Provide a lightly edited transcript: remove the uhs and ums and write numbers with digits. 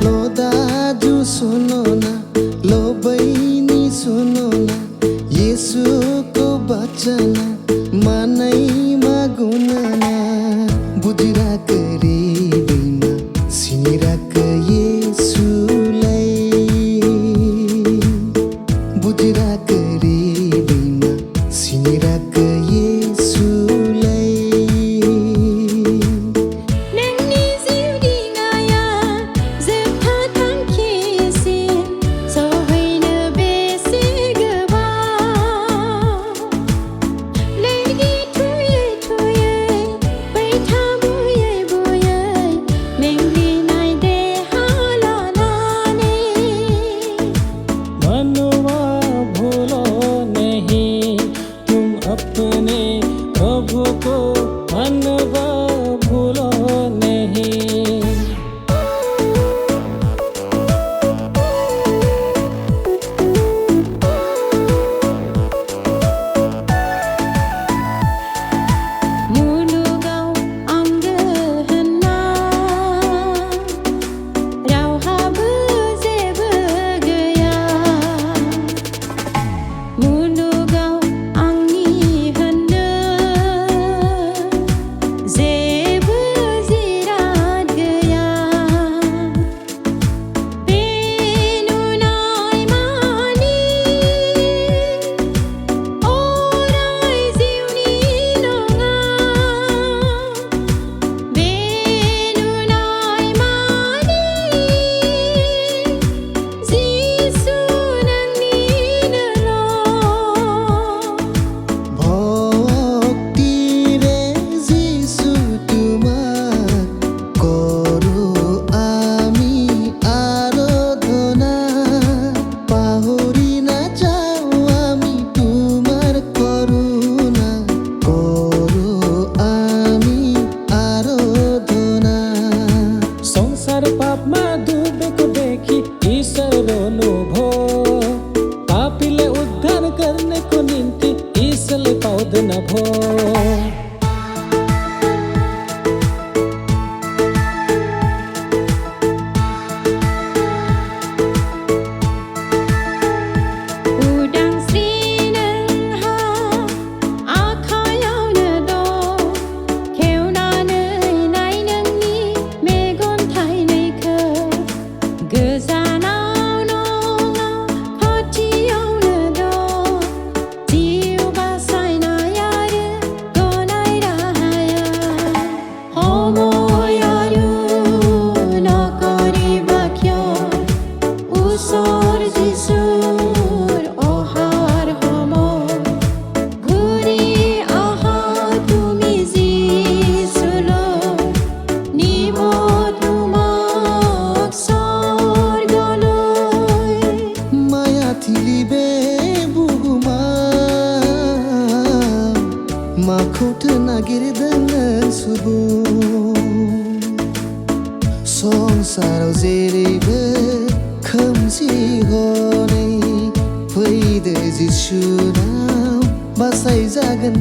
लो दाजु सुनो ना, लो बहिनी सुनो ना, येशूको वचन मनैमा गुनना बुझिराख हृदयमा सिनिराख येशूलाई, बुझिराख हृदयमा सिनिराख येशूलाई। अपने प्रभु को मनवा भूलो नहीं। पापीले उद्धार करने को निम्ति ईसले पौध न भो। Makhut nagir dengan subuh Songsar zerebe khamsi hone Fayda jishu naam basai jagan